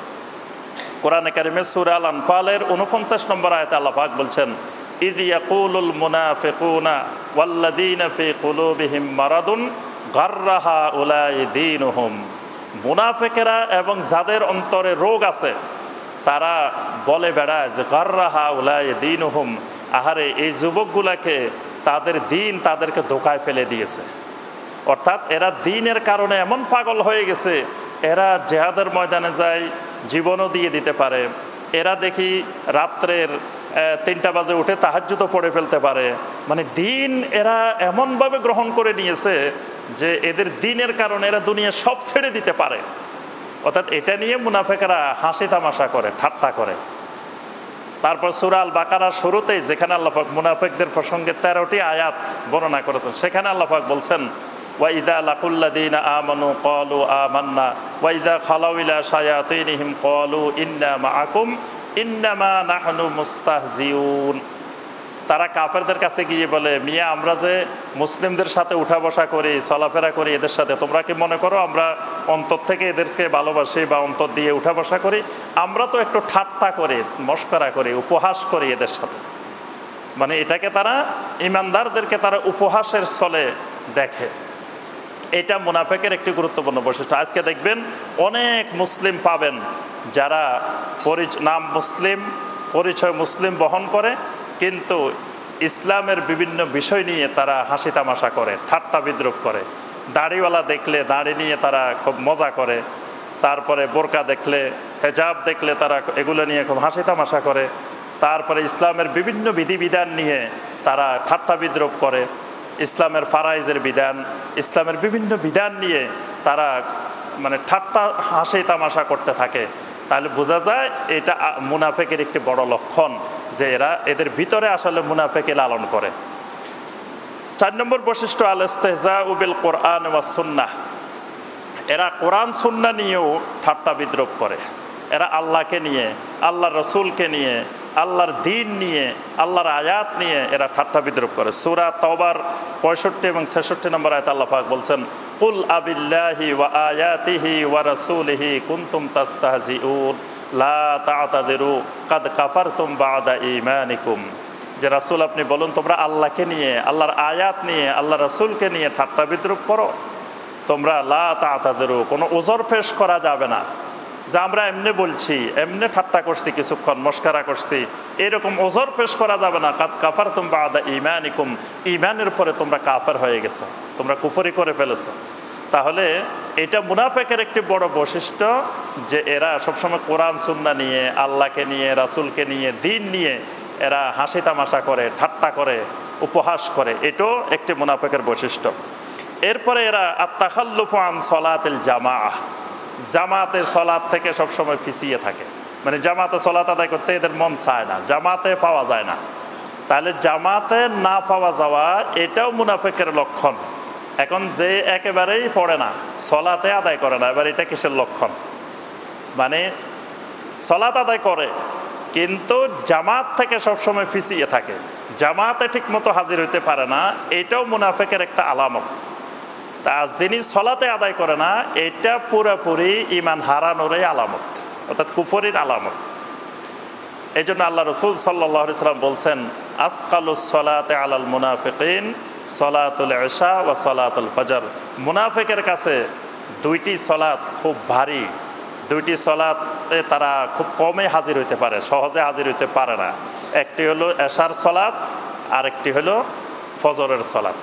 কোরআনে কারিমে সূরা আল আনফালের 49 নম্বর আয়াতে আল্লাহ পাক বলছেন ইয ইয়াকুলুল মুনাফিকুনা ওয়াল্লাযীনা ফী কুলুবিহিম মারাদুন গাররা হাউলাই দীনুহুম। মুনাফিকেরা এবং যাদের অন্তরে রোগ আছে তারা বলে বেড়ায় যে গাররা হাউলাই দীনুহুম, আহারে এই যুবকগুলাকে তাদের দিন তাদেরকে ধোঁকায় ফেলে দিয়েছে। অর্থাৎ এরা দিনের কারণে এমন পাগল হয়ে গেছে, এরা জিহাদের ময়দানে যায়, জীবনও দিয়ে দিতে পারে, এরা দেখি রাত্রের 3টা বাজে উঠে তাহাজ্জুদও পড়ে ফেলতে পারে। মানে দিন এরা এমনভাবে গ্রহণ করে নিয়েছে যে এদের দিনের কারণে এরা দুনিয়া সব ছেড়ে দিতে পারে। অর্থাৎ এটা নিয়ে মুনাফিকরা হাসি তামাশা করে, ঠাট্টা করে। তারপর সূরা আল বাকারার শুরুতেই যেখানে আল্লাহ পাক মুনাফিকদের প্রসঙ্গে 13টি আয়াত বর্ণনা করেছেন, সেখানে আল্লাহ পাক বলছেন ওয়াইদা লাকুল্লাযীনা আমানু ক্বালু আমান্না ওয়াইদা খালাউ ইলা শায়াতিনহিম ক্বালু ইন্না মাআকুম ইন্নামা নাহনু মুস্তাহজিউন। তারা কাফেরদের কাছে গিয়ে বলে, মিয়া আমরা যে মুসলিমদের সাথে উঠা বসা করি, চলাফেরা করি এদের সাথে, তোমরা কি মনে করো আমরা অন্তর থেকে এদেরকে ভালোবাসি বা অন্তর দিয়ে উঠা বসা করি? আমরা তো একটু ঠাট্টা করি, মস্করা করি, উপহাস করি এদের সাথে। মানে এটাকে তারা, ইমানদারদেরকে তারা উপহাসের ছলে দেখে। এটা মুনাফিকের একটি গুরুত্বপূর্ণ বৈশিষ্ট্য। আজকে দেখবেন অনেক মুসলিম পাবেন যারা নাম মুসলিম, পরিচয় মুসলিম বহন করে, কিন্তু ইসলামের বিভিন্ন বিষয় নিয়ে তারা হাসি তামাশা করে, ঠাট্টা বিদ্রুপ করে। দাড়িওয়ালা দেখলে দাড়ি নিয়ে তারা খুব মজা করে, তারপরে বোরকা দেখলে, হেজাব দেখলে তারা এগুলো নিয়ে খুব হাসি তামাশা করে, তারপরে ইসলামের বিভিন্ন বিধিবিধান নিয়ে তারা ঠাট্টা বিদ্রুপ করে, ইসলামের ফারাইজের বিধান, ইসলামের বিভিন্ন বিধান নিয়ে তারা মানে ঠাট্টা হাসি তামাশা করতে থাকে। তাহলে বোঝা যায় এটা মুনাফিকের একটি বড় লক্ষণ, যে এদের ভিতরে আসলে মুনাফিকে লালন করে। 4 নম্বর বৈশিষ্ট্য আল ইস্তিহজাউ বিল কোরআন ওয়াস সুন্নাহ। এরা কোরআন সুন্নাহ নিয়েও ঠাট্টা বিদ্রুপ করে। এরা আল্লাহকে নিয়ে, আল্লাহর রসুলকে নিয়ে, আল্লাহর দ্বীন নিয়ে, আল্লাহর আয়াত নিয়ে এরা ঠাট্টা বিদ্রুপ করে। সূরা তাওবার 65 এবং 66 নম্বর আয়াতে আল্লাহ পাক বলছেন, কুল আবিল্লাহি ওয়া আয়াতিহি ওয়া রাসূলিহি কুনতুম তাস্তাহজিউন লা তা'তাযিরু কাদ কাফারতুম বা'দা ঈমানিকুম। যে রাসূল আপনি বলুন, তোমরা আল্লাহকে নিয়ে, আল্লাহর আয়াত নিয়ে, আল্লাহর রাসূলকে নিয়ে ঠাট্টা বিদ্রুপ করো, তোমরা লা তা'তাযিরু, কোনো ওজর পেশ করা যাবে না যে আমরা এমনি বলছি, এমনি ঠাট্টা করছি, কিছুক্ষণ মস্করা করছি, এরকম ওজর পেশ করা যাবে না। কাদ কাফারতুম বা'দা ঈমানিকুম, ঈমানের পরে তোমরা কাফের হয়ে গেছো, তোমরা কুফরি করে ফেলেছো। তাহলে এটা মুনাফিকের একটি বড় বৈশিষ্ট্য, যে এরা সবসময় কোরআন সুন্নাহ নিয়ে, আল্লাহকে নিয়ে, রাসূলকে নিয়ে, দ্বীন নিয়ে এরা হাসি তামাশা করে, ঠাট্টা করে, উপহাস করে। এটাও একটি মুনাফিকের বৈশিষ্ট্য। এরপরে এরা আত-তাখাল্লুফু আন সলাতিল জামাআহ, জামাতে সলাত থেকে সবসময় পিছিয়ে থাকে। মানে জামাতে সলাত আদায় করতে এদের মন চায় না, জামাতে পাওয়া যায় না। তাহলে জামাতে না পাওয়া যাওয়া এটাও মুনাফিকের লক্ষণ। এখন যে একেবারেই পড়ে না, সলাতে আদায় করে না, এবার এটা কিসের লক্ষণ? মানে সলাত আদায় করে কিন্তু জামাত থেকে সবসময় পিছিয়ে থাকে, জামাতে ঠিক মতো হাজির হইতে পারে না, এটাও মুনাফিকের একটা আলামত। তা যিনি সলাতে আদায় করে না, এটা পুরোপুরি ঈমান হারানোরই আলামত, অর্থাৎ কুফরির আলামত। এই জন্য আল্লাহ রসুল সাল্লাল্লাহু আলাইহি ওয়াসাল্লাম বলছেন, আসকালুস সলাতে আলাল মুনাফিকিন সলাতুল ইশা ওয়া সলাতুল ফজর। মুনাফিকের কাছে দুইটি সলাত খুব ভারী, দুইটি সলাতে তারা খুব কমে হাজির হইতে পারে, সহজে হাজির হইতে পারে না। একটি হলো এশার সলাত, আর একটি হলো ফজরের সলাত।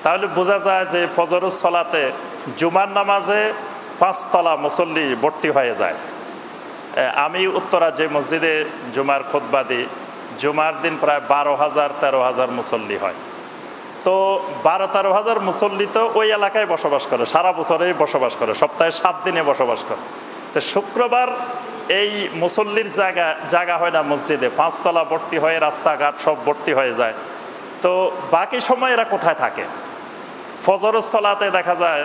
তাহলে বোঝা যায় যে ফজরের সলাতে জুমার নামাজে 5 তলা মুসল্লি ভর্তি হয়ে যায়। আমি উত্তরা যে মসজিদে জুমার খুতবা দিই, জুমার দিন প্রায় 12,000-13,000 মুসল্লি হয়। তো 12-13,000 মুসল্লি তো ওই এলাকায় বসবাস করে, সারা বছরেই বসবাস করে, সপ্তাহে 7 দিনে বসবাস করে। তো শুক্রবার এই মুসল্লির জায়গা হয় না মসজিদে, 5 তলা ভর্তি হয়ে রাস্তাঘাট সব ভর্তি হয়ে যায়। তো বাকি সময় এরা কোথায় থাকে? ফজরের সলাতে দেখা যায়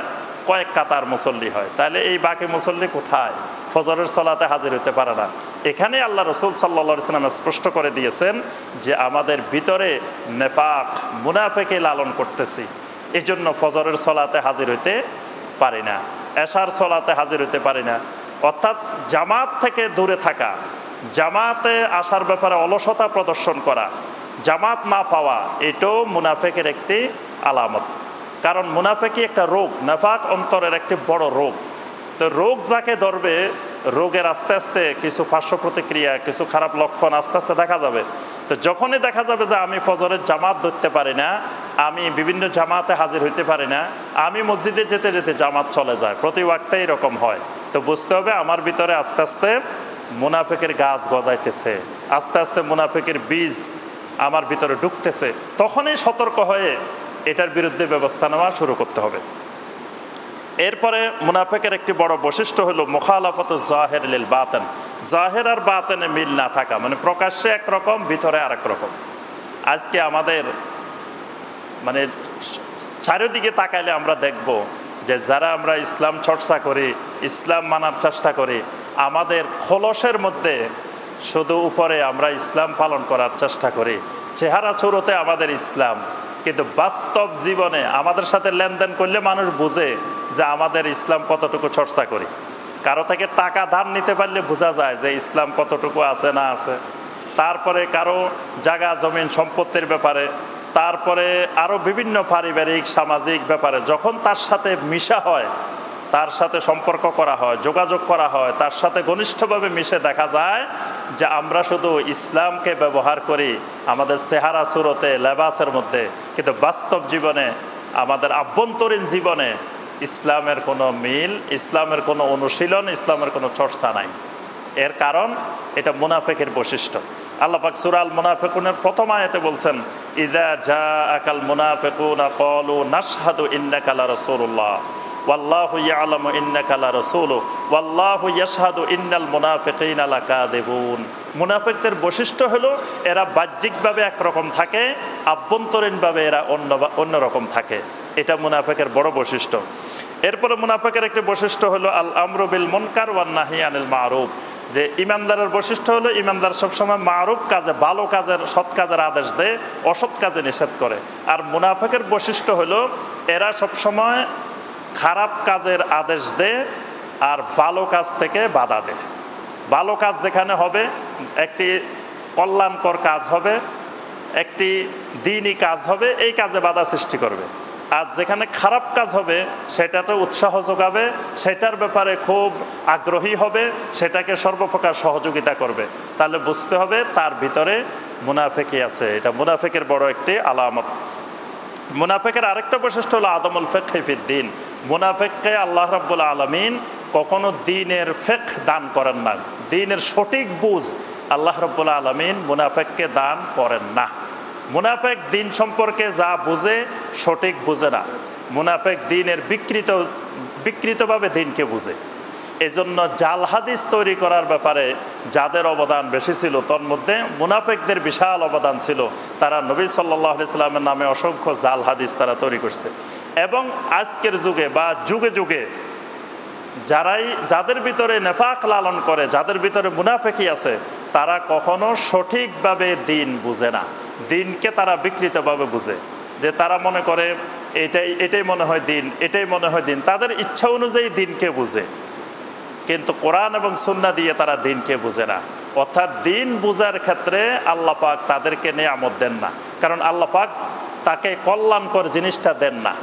কয়েক কাতার মুসল্লি হয়, তাহলে এই বাকি মুসল্লি কোথায়? ফজরের সলাতে হাজির হতে পারে না। এখানে আল্লাহ রসুল সাল্লাল্লাহু আলাইহি ওয়াসাল্লাম স্পষ্ট করে দিয়েছেন যে আমাদের ভিতরে নেফাক, মুনাফিকে লালন করতেছি, এই জন্য ফজরের সলাতে হাজির হইতে পারি না, এশার সলাতে হাজির হইতে পারি না। অর্থাৎ জামাত থেকে দূরে থাকা, জামাতে আসার ব্যাপারে অলসতা প্রদর্শন করা, জামাত না পাওয়া, এটাও মুনাফিকের একটি আলামত। কারণ মুনাফিকি একটা রোগ, নেফাক অন্তরের একটি বড় রোগ। তো রোগ যাকে ধরবে, রোগের আস্তে আস্তে কিছু পার্শ্ব প্রতিক্রিয়া, কিছু খারাপ লক্ষণ আস্তে আস্তে দেখা যাবে। তো যখনই দেখা যাবে যে আমি ফজরের জামাত ধরতে পারি না, আমি বিভিন্ন জামাতে হাজির হইতে পারি না, আমি মসজিদে যেতে যেতে জামাত চলে যায়, প্রতি ওয়াক্তে এরকম হয়, তো বুঝতে হবে আমার ভিতরে আস্তে আস্তে মুনাফিকের গাছ গজাইতেছে, আস্তে আস্তে মুনাফিকের বীজ আমার ভিতরে ঢুকতেছে। তখনই সতর্ক হয়ে এটার বিরুদ্ধে ব্যবস্থা নেওয়া শুরু করতে হবে। এরপরে মুনাফিকের একটি বড় বৈশিষ্ট্য হলো মুখালাফাতু যাহির লিল বাতিন, জাহের আর বাতিনে মিল না থাকা, মানে প্রকাশ্যে একরকম, ভিতরে আরেক রকম। আজকে আমাদের মানে চারিদিকে তাকাইলে আমরা দেখব যে যারা আমরা ইসলাম চর্চা করি, ইসলাম মানার চেষ্টা করি, আমাদের খোলসের মধ্যে শুধু উপরে আমরা ইসলাম পালন করার চেষ্টা করি, চেহারা চুরোতে আমাদের ইসলাম, কিন্তু বাস্তব জীবনে আমাদের সাথে লেনদেন করলে মানুষ বুঝে যে আমাদের ইসলাম কতটুকু চর্চা করি। কারো থেকে টাকা ধার নিতে পারলে বোঝা যায় যে ইসলাম কতটুকু আছে না আছে। তারপরে কারো জায়গা জমিন সম্পত্তির ব্যাপারে, তারপরে আরও বিভিন্ন পারিবারিক সামাজিক ব্যাপারে যখন তার সাথে মিশা হয়, তার সাথে সম্পর্ক করা হয়, যোগাযোগ করা হয়, তার সাথে ঘনিষ্ঠভাবে মিশে দেখা যায় যে আমরা শুধু ইসলামকে ব্যবহার করি আমাদের চেহারা সুরতে লেবাসের মধ্যে, কিন্তু বাস্তব জীবনে আমাদের আভ্যন্তরীণ জীবনে ইসলামের কোনো মিল, ইসলামের কোনো অনুশীলন, ইসলামের কোনো চর্চা নাই। এর কারণ এটা মুনাফিকের বৈশিষ্ট্য। আল্লাহ পাক সূরা আল মুনাফিকুনের প্রথম আয়াতে বলছেন, ইযা জাআকাল মুনাফিকুনা ক্বালু নাশহাদু ইন্নাকা লা রাসূলুল্লাহ ওয়াল্লাহু ইয়ালামু ইন্নাকা লা রাসূলু ওয়াল্লাহু ইয়াশহাদু ইন্নাল মুনাফিকিনা লাকাযিবুন। মুনাফিকদের বৈশিষ্ট্য হলো এরা বাহ্যিকভাবে একরকম থাকে, আভ্যন্তরীণভাবে এরা অন্যরকম থাকে। এটা মুনাফিকের বড় বৈশিষ্ট্য। এরপরে মুনাফিকের একটি বৈশিষ্ট্য হলো আল আমরু বিল মুনকার ওয়ান নাহি আনিল মারুফ, যে ইমানদারের বৈশিষ্ট্য হলো ইমানদার সবসময় মারুফ কাজে, ভালো কাজের, সৎ কাজের আদেশ দেয়, অসৎ কাজে নিষেধ করে। আর মুনাফিকের বৈশিষ্ট্য হলো এরা সবসময় খারাপ কাজের আদেশ দেয় আর ভালো কাজ থেকে বাধা দেয়। ভালো কাজ যেখানে হবে, একটি কল্যাণকর কাজ হবে, একটি দ্বীনি কাজ হবে, এই কাজে বাধা সৃষ্টি করবে। আর যেখানে খারাপ কাজ হবে সেটাতে উৎসাহ যোগাবে, সেটার ব্যাপারে খুব আগ্রহী হবে, সেটাকে সর্বপ্রকার সহযোগিতা করবে। তাহলে বুঝতে হবে তার ভিতরে মুনাফিকি আছে। এটা মুনাফিকের বড় একটি আলামত। মুনাফিকের আরেকটা বৈশিষ্ট্য হলো আদমুল ফিকহি ফিদ্দীন। মুনাফিককে আল্লাহ রাব্বুল আলামিন কখনো দ্বীনের ফিকহ দান করেন না, দ্বীনের সঠিক বুঝ আল্লাহ রাব্বুল আলামিন মুনাফিককে দান করেন না। মুনাফিক দ্বীন সম্পর্কে যা বুঝে সঠিক বুঝে না। মুনাফিক দ্বীনের বিকৃতভাবে দ্বীনকে বুঝে। এজন্য জাল হাদিস তৈরি করার ব্যাপারে যাদের অবদান বেশি ছিল, তোর মধ্যে মুনাফিকদের বিশাল অবদান ছিল। তারা নবী সাল্লাল্লাহু আলাইহি সাল্লামের নামে অসংখ্য জাল হাদিস তারা তৈরি করছে। এবং আজকের যুগে বা যুগে যুগে যাদের ভিতরে নেফাক লালন করে, যাদের ভিতরে মুনাফিকি আছে, তারা কখনো সঠিকভাবে দ্বীন বুঝে না। দ্বীনকে তারা বিকৃতভাবে বুঝে, যে তারা মনে করে এটাই মনে হয় দ্বীন, এটাই মনে হয় দ্বীন। তাদের ইচ্ছা অনুযায়ী দ্বীনকে বুঝে, কিন্তু কোরআন এবং সুন্নাহ দিয়ে তারা দ্বীনকে বুঝে না। অর্থাৎ দ্বীন বুঝার ক্ষেত্রে আল্লাহ পাক তাদেরকে নিয়ামত দেন না, কারণ আল্লাহ পাক তাকে কল্যাণকর জিনিসটা দেন না।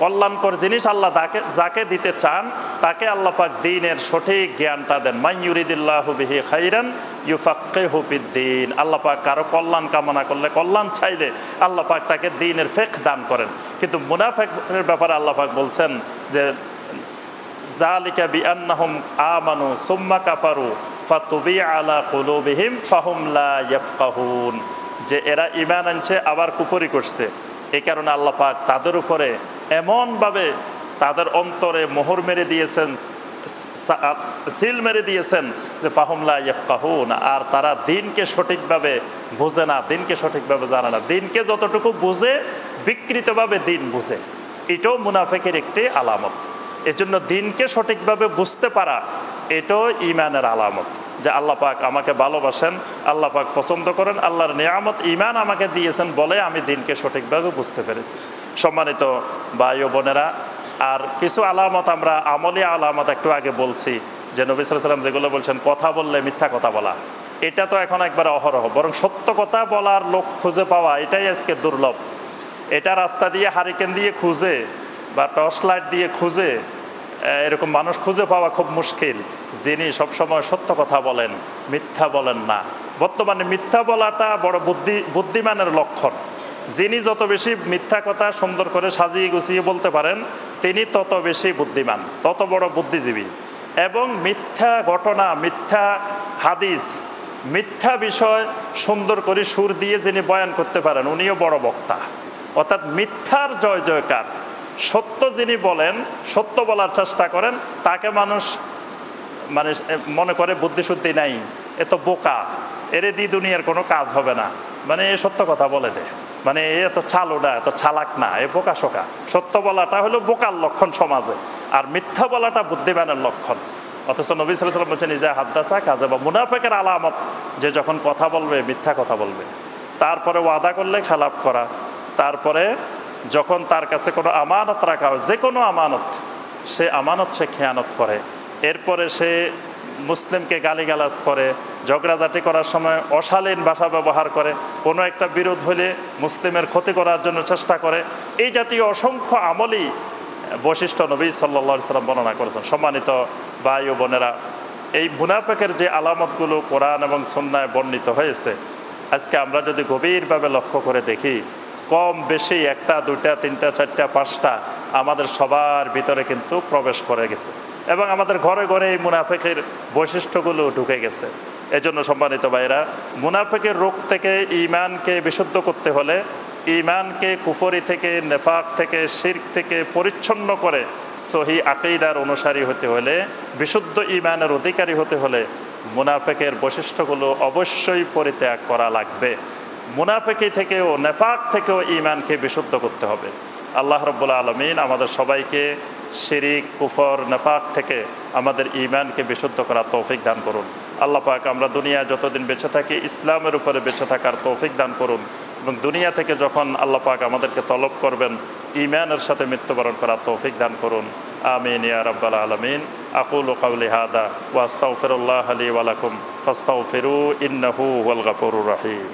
কল্যাণকর জিনিস আল্লাহ যাকে দিতে চান তাকে আল্লাহ পাক দ্বীনের সঠিক জ্ঞানটা দেন। মান ইউরিদিল্লাহু বিহি খাইরান ইউফাক্কিহু ফিদ্দীন। আল্লাহ পাক কারো কল্যাণ কামনা করলে, কল্যাণ চাইলে আল্লাহ পাক তাকে দ্বীনের ফিকহ দান করেন। কিন্তু মুনাফিকদের ব্যাপারে আল্লাহ পাক বলছেন যে যালিকা বিআন্নাহুম আমানু সুম্মা কাফারু ফাতুবিআ আলা কুলুবিহিম ফাহুম লা ইয়াফকাহুন, যে এরা ঈমান আনছে আবার কুফরি করছে, এই কারণে আল্লাহ পাক তাদের উপরে এমনভাবে তাদের অন্তরে মোহর মেরে দিয়েছেন, সিল মেরে দিয়েছেন যে ফাহুম লা ইয়াফকাহুন, আর তারা দ্বীনকে সঠিকভাবে বুঝে না, দ্বীনকে সঠিকভাবে জানে না। দ্বীনকে যতটুকু বুঝে বিকৃতভাবে দ্বীন বুঝে, এটাও মুনাফিকের একটি আলামত। এজন্য দ্বীনকে সঠিকভাবে বুঝতে পারা এটাও ঈমানের আলামত, যে আল্লাহ পাক আমাকে ভালোবাসেন, আল্লাহ পাক পছন্দ করেন, আল্লাহর নিয়ামত ঈমান আমাকে দিয়েছেন বলে আমি দ্বীনকে সঠিকভাবে বুঝতে পেরেছি। সম্মানিত ভাই ও বোনেরা, আর কিছু আলামত আমরা আমলি আলামত একটু আগে বলছি, যে নবী সাল্লাল্লাহু আলাইহি ওয়াসাল্লাম যেগুলো বলছেন, কথা বললে মিথ্যা কথা বলা, এটা তো এখন একবারে অহরহ, বরং সত্য কথা বলার লোক খুঁজে পাওয়া এটাই আজকে দুর্লভ। এটা রাস্তা দিয়ে হারিকেন দিয়ে খুঁজে বা টর্চ লাইট দিয়ে খুঁজে এরকম মানুষ খুঁজে পাওয়া খুব মুশকিল, যিনি সবসময় সত্য কথা বলেন, মিথ্যা বলেন না। বর্তমানে মিথ্যা বলাটা বড় বুদ্ধিমানের লক্ষণ। যিনি যত বেশি মিথ্যা কথা সুন্দর করে সাজিয়ে গুছিয়ে বলতে পারেন, তিনি তত বেশি বুদ্ধিমান, তত বড় বুদ্ধিজীবী। এবং মিথ্যা ঘটনা, মিথ্যা হাদিস, মিথ্যা বিষয় সুন্দর করে সুর দিয়ে যিনি বয়ান করতে পারেন, উনিও বড় বক্তা। অর্থাৎ মিথ্যার জয় জয়কার। সত্য যিনি বলেন, সত্য বলার চেষ্টা করেন, তাকে মানুষ মনে করে বুদ্ধিশুদ্ধি নাই, এ তো বোকা, এরে দিয়ে দুনিয়ার কোনো কাজ হবে না, এ সত্য কথা বলে দে, এ এত চালু না, এত চালাক না, এ বোকা শোকা। সত্য বলাটা হলো বোকার লক্ষণ সমাজে, আর মিথ্যা বলাটা বুদ্ধিমানের লক্ষণ। অথচ নবী সাল্লাল্লাহু আলাইহি ওয়াসাল্লাম বলছেন ইজা হাদ্দাসা কাযাবা, মুনাফিকের আলামত যে যখন কথা বলবে মিথ্যা কথা বলবে। তারপরে ওয়াদা করলে খেলাপ করা, তারপরে যখন তার কাছে কোনো আমানত রাখা হয়, যে কোনো আমানত, সে আমানত সে খেয়ানত করে। এরপরে সে মুসলিমকে গালিগালাজ করে, ঝগড়াঝাটি করার সময় অশালীন ভাষা ব্যবহার করে, কোনো একটা বিরোধ হলে মুসলিমের ক্ষতি করার জন্য চেষ্টা করে। এই জাতীয় অসংখ্য আমলই বৈশিষ্ট্য নবী সাল্লাল্লাহু আলাইহি ওয়াসাল্লাম বর্ণনা করেছেন। সম্মানিত ভাই ও বোনেরা, এই মুনাফিকের যে আলামতগুলো কোরআন এবং সুন্নায় বর্ণিত হয়েছে, আজকে আমরা যদি গভীরভাবে লক্ষ্য করে দেখি, কম বেশি একটা, দুইটা, তিনটা, চারটা, পাঁচটা আমাদের সবার ভিতরে কিন্তু প্রবেশ করে গেছে এবং আমাদের ঘরে ঘরে এই মুনাফিকের বৈশিষ্ট্যগুলো ঢুকে গেছে। এজন্য সম্মানিত ভাইরা, মুনাফিকের রোগ থেকে ঈমানকে বিশুদ্ধ করতে হলে, ঈমানকে কুফরি থেকে, নেফাক থেকে, শিরক থেকে পরিচ্ছন্ন করে সহি আকীদার অনুসারী হতে হলে, বিশুদ্ধ ঈমানের অধিকারী হতে হলে মুনাফিকের বৈশিষ্ট্যগুলো অবশ্যই পরিত্যাগ করা লাগবে। মুনাফিকি থেকেও, নেফাক থেকেও ঈমানকে বিশুদ্ধ করতে হবে। আল্লাহ রাব্বুল আলামিন আমাদের সবাইকে শিরিক, কুফর, নেফাক থেকে আমাদের ঈমানকে বিশুদ্ধ করার তৌফিক দান করুন। আল্লাহ পাক আমরা দুনিয়া যতদিন বেঁচে থাকি ইসলামের উপরে বেঁচে থাকার তৌফিক দান করুন, এবং দুনিয়া থেকে যখন আল্লাহ পাক আমাদেরকে তলব করবেন ঈমানের সাথে মৃত্যুবরণ করার তৌফিক দান করুন। আমিন ইয়া রাব্বাল আলামিন। আকুলু কাওলি হাদা ওয়া আস্তাগফিরুল্লাহ লি ওয়া লাকুম ফাস্তাগফিরু ইন্নাহু হুয়াল গফুরুর রহিম।